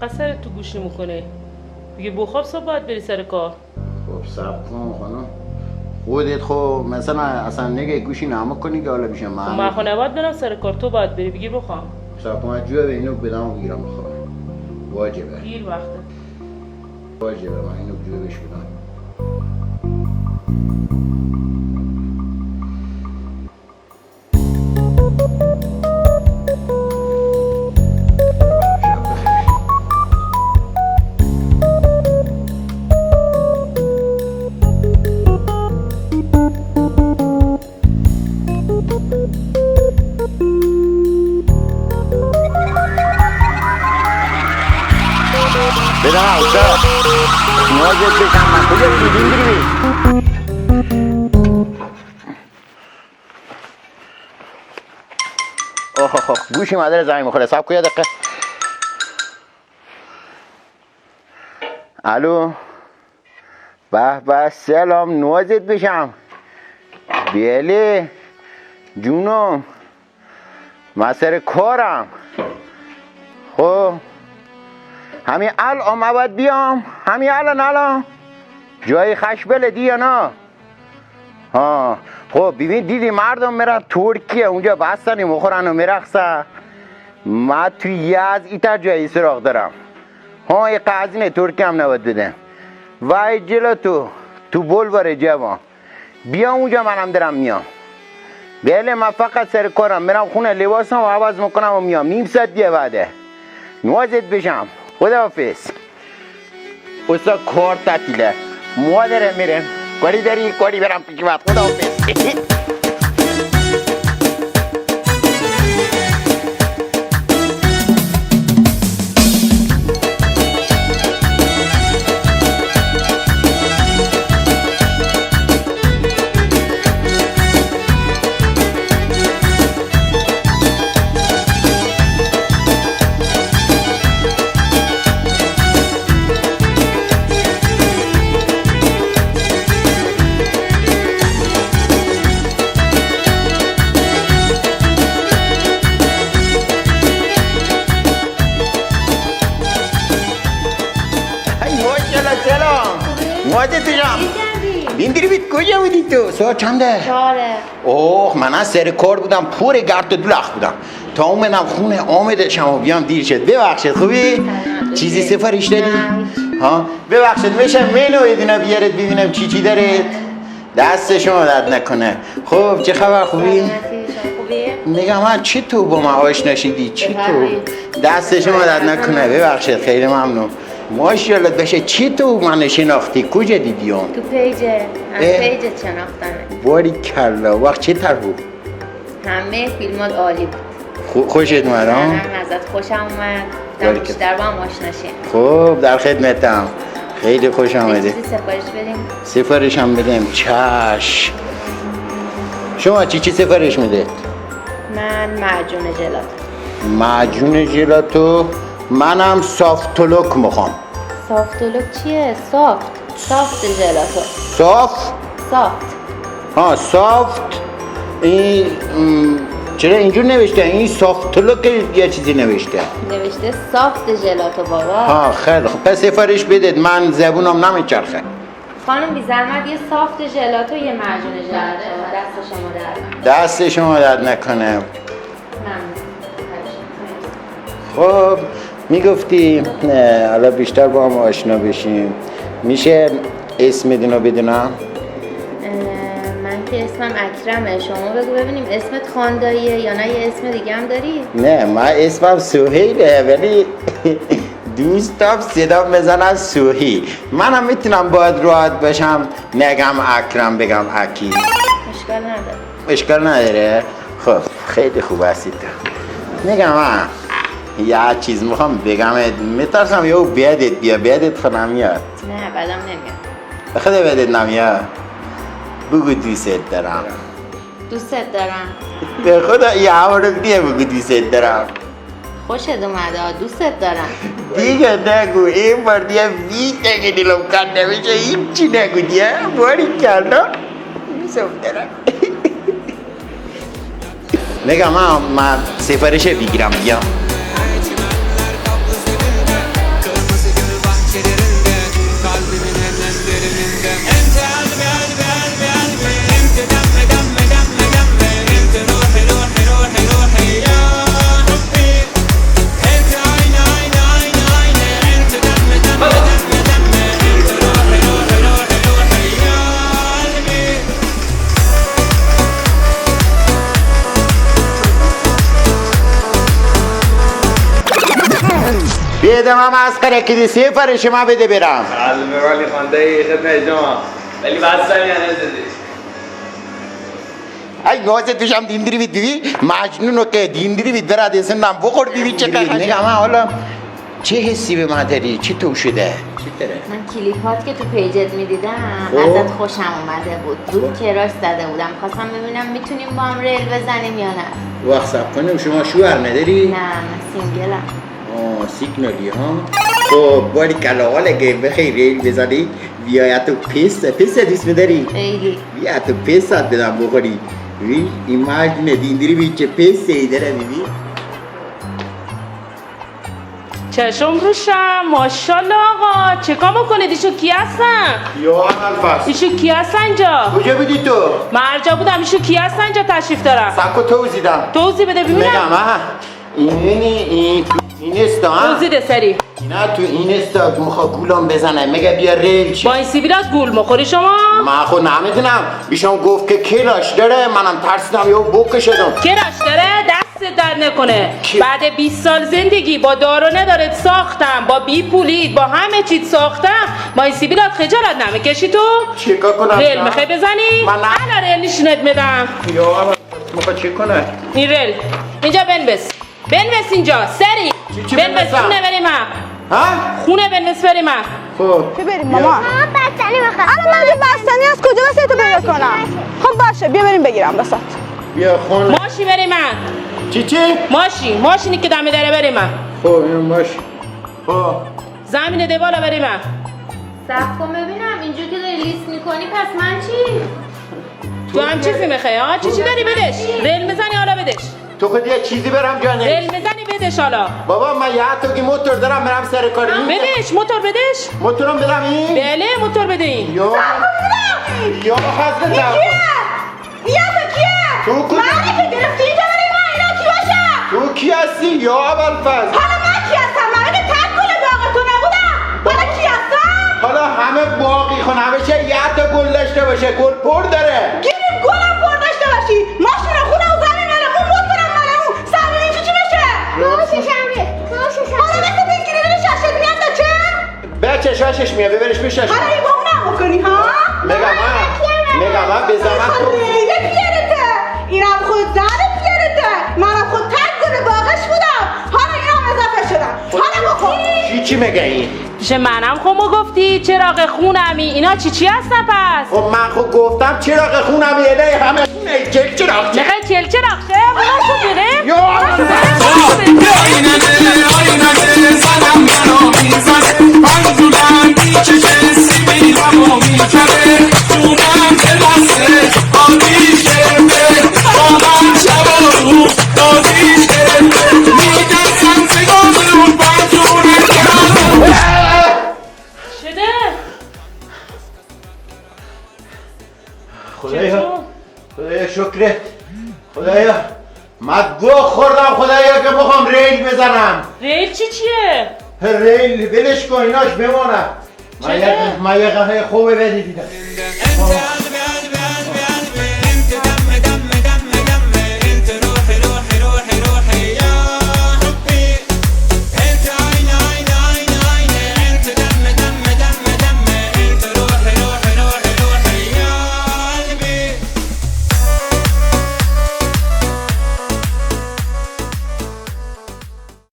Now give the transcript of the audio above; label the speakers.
Speaker 1: قصر تو گوشی میکنه میگه بخواب صبح باید بری سر کار.
Speaker 2: خب صبر کن خانم، خودت خب مثلا اصلا نگه گوشی نمک کنی که حالا بیشه
Speaker 1: من خونه باید برم سر کار، تو باید بری بگیر بخوام.
Speaker 2: صبر کن جوه به اینو بدم و بگیرم بخوام. واجبه
Speaker 1: دیر وقته.
Speaker 2: واجبه من اینو جوه بش بدم. بدم اوستا نوازت بشم من کجا بودیم بری اوه گوشی مادر زنگ میخوره. صبر کن یه دقیقه. الو به به سلام نوازت بشم. بیلی جونم من سر کارم. خب همین الان ما باید بیام، همین الان جای خشبله دی یا نه؟ ها خب ببین دیدی مردم میرن ترکیه اونجا بستنی مخورن و میرخصن. من توی یز ایتر جایی سراغ دارم. ها یه قضینه ترکیه هم نباید بدم. وای جلو تو بلوار جوان بیا اونجا منم دارم میام. بله من فقط سر کارم میرم خونه لباسم و عوض میکنم و میام. نیم ساعت دیگه بعده نوازت بشم. خداحافظ. اوستا کار تعطیله مادره میرم. کاری داری؟ کاری برم پیش وقت. خداحافظ. مواجه تجام بیندری بیت کجا بودی تو؟ ساعت چنده؟
Speaker 3: 4.
Speaker 2: اوه من از سر کار بودم پور گرد دلخ بودم تا اومدم خونه آمدشم و بیام دیر شد. ببخشید خوبی؟ چیزی سفارش دادی؟ ها ببخشید میشه منو ایدینا بیارید ببینم چی دارید؟ دست شما درد نکنه. خب چه خبر خوبی؟ میگم من چی تو با من آشنا شدی؟ چی تو؟ دست شما درد نکنه. ببخشید خیلی ممنون. ماشاءالله بشه چی تو من شناختی؟ کجا دیدی اون؟
Speaker 3: تو پیجه از پیجت شناختمه.
Speaker 2: باری کلا وقت چه تر بود؟
Speaker 3: همه فیلمات عالی بود.
Speaker 2: خوشت اومد ها؟
Speaker 3: منم ازت خوشم اومد. دم بیشتر با هم آشنا شیم.
Speaker 2: خب در خدمتم. خیلی خوش آمده.
Speaker 3: چیزی سفارش بدیم؟
Speaker 2: سفارش هم بدیم. چشم. شما چی سفارش میده؟
Speaker 3: من معجون جلاتو.
Speaker 2: معجون جلاتو. منم سافتولوک میخوام.
Speaker 3: سافتولوک چیه؟ سافت جلاتو.
Speaker 2: سافت؟ ها سافت. این چرا اینجور نوشته؟ این سافتولوک یه چیزی نوشته
Speaker 3: سافت جلاتو بابا.
Speaker 2: ها خیلی خب پس سفارش بدید. من زبونم نمیچرخه.
Speaker 3: خانم بی زحمت یه سافت جلاتو یه معجون جلاتو. دست شما درد
Speaker 2: نکنه. خب میگفتی حالا بیشتر با هم آشنا بشیم. میشه اسم دینو بدونم؟
Speaker 3: من که اسمم اکرمه. شما بگو ببینیم اسمت خانداییه یا نه یه اسم دیگه هم داری؟
Speaker 2: نه من اسمم سهیله ولی دوستم صدا بزنن سوهی. منم میتونم باید راحت باشم نگم اکرم بگم اکی. اشکال نداره. خب خیلی خوب هستی تو. میگم من یه چیز میخوام بگم میترسم یهو بیادت خود نمیاد.
Speaker 3: نه بعدم نمیاد.
Speaker 2: بخدا بیادت نمیاد. بگو دوست دارم.
Speaker 3: دوست دارم.
Speaker 2: به خدا یه هوارو دیگه بگو دوست دارم.
Speaker 3: خوشت اومده دوست دارم.
Speaker 2: دیگه نگو. این بار دیگه ویده که دلم کن نمیشه هیچی نگو دیگه. باری کلا دوست دارم. نگم من سفارش بگیرم بیام. بده من مسخره کردی 3 فرش من بده برم
Speaker 4: معلومه ولی خانده خدمت شما ولی بستم یا نزدی
Speaker 2: ای نوازت بشم دیندری بید بیبی مجنونو که دیندری بید برد اسنم بخور بیبی چه قشنگ اما حالا چه حسی به من داری؟ چی تو شده؟ چی داره؟
Speaker 3: من کلیپات که تو پیجت میدیدم
Speaker 2: خب.
Speaker 3: ازت خوشم اومده بود رو کراش زده بودم خواستم ببینم میتونیم با هم ریل بزنیم یا نه
Speaker 2: وقت سب کنیم شما شوهر نداری؟
Speaker 3: نه من سینگلم
Speaker 2: سیگنالی ها خب باری کلاغال اگه بخی ریل بزنی بیا تو پیست دوست بداری؟
Speaker 3: خیلی
Speaker 2: بیا تو پیست بدم بخوری ببین این مجنون دیندری بید چه پیستی داره ببین
Speaker 1: چشم روشم ماشالله آقا چه کار میکنید ایشو کی هستن؟
Speaker 2: یا اول فصل
Speaker 1: ایشو کی هستن اینجا؟
Speaker 2: کجا بودی تو؟
Speaker 1: من هر جا بودم ایشو کی هستن اینجا تشریف دارم
Speaker 2: سکو توزیدم
Speaker 1: توضیح بده ببینم
Speaker 2: میگم ها این استا ها
Speaker 1: توضیح ده سری
Speaker 2: اینا تو این استا میخواد گولم بزنه میگه بیا ریل چی
Speaker 1: با این سیبیلات گول مخوری شما؟
Speaker 2: من خود نمیدونم ایشون گفت که کلاش داره منم ترسیدم یا بکشدم
Speaker 1: کراش داره دست در نکنه
Speaker 2: کی؟
Speaker 1: بعد 20 سال زندگی با دارو ندارد ساختم با بی پولید با همه چیز ساختم با این سیبیلات خجالت نمیکشی تو؟
Speaker 2: چیکار کنم
Speaker 1: ریل میخوای بزنی؟
Speaker 2: من نه.
Speaker 1: انا ریل نشونت میدم
Speaker 2: یا اول میخواد چی کنه
Speaker 1: این ریل اینجا بنویس بنویس اینجا سری
Speaker 2: چی
Speaker 1: بنویس
Speaker 2: بنویسم؟
Speaker 1: خونه بریم هم
Speaker 2: ها
Speaker 1: خونه بنویس بریم هم
Speaker 2: خب
Speaker 5: بیا بریم مامان
Speaker 6: بستنی میخوام
Speaker 5: الان من یه بستنی از کجا واسه تو پیدا کنم خب باشه بیا بریم بگیرم بسات
Speaker 2: بیا خونه
Speaker 1: ماشی بریم هم
Speaker 2: چی
Speaker 1: ماشینی که دمی داره بریم هم
Speaker 2: خب اینو باش خب
Speaker 1: زمین دیوالا بریم هم
Speaker 3: صبر کن ببینم اینجور که داری لیست میکنی پس من چی؟
Speaker 1: تو هم چیزی میخوای ها چی داری بدش ریل میزنی حالا بدش
Speaker 2: تو خود یه چیزی برم جانه
Speaker 1: ریل میزنی بدش حالا
Speaker 2: بابا من یه توگی موتور دارم برم سر کار این
Speaker 1: بدش موتور بدش
Speaker 2: موتورم بدم این
Speaker 1: بله موتور بده این
Speaker 2: یا یا حضرت
Speaker 5: بیا تو کیه
Speaker 2: تو کجا
Speaker 5: منی که گرفتی اینجا بریم من اینا کی باشم
Speaker 2: تو کی هستی یا اول فصل
Speaker 5: حالا من کی هستم من که تک گل باغ تو نبودم حالا کی هستم
Speaker 2: حالا همه باقی خونه همه چه یه تا گل داشته باشه گل پر داره
Speaker 5: گیریم گلم پر داشته باشی ماشین خونه و زمین مال اون موتورم مال اون زمین این چی بشه حالا مثل بگیری بری شاشت میاد تا چه
Speaker 2: بچه شاشش میاد ببرش پیشش
Speaker 5: حالا این باغ نمکنی ها
Speaker 2: میگم من به زمان تو
Speaker 5: ریله پیرته اینم خود زن پیرته منم خود تک گل باغش بودم حالا اینم اضافه شدم حالا بخور
Speaker 2: چی میگه این
Speaker 1: چه منم خب ما گفتی چراغ خونمی اینا چی هستن پس
Speaker 2: خب من خب گفتم چراغ خونم یه همه خونه چل چراغ
Speaker 1: میخوای چل چراغ شه باشو بریم
Speaker 2: یا
Speaker 1: شده
Speaker 2: خدایا شکرت خدایا من گوه خوردم خدایا که بخوام ریل بزنم
Speaker 1: ریل چیه؟
Speaker 2: ریل بلش کن ایناش بمانم من یه قهه خوبه بدی دیدم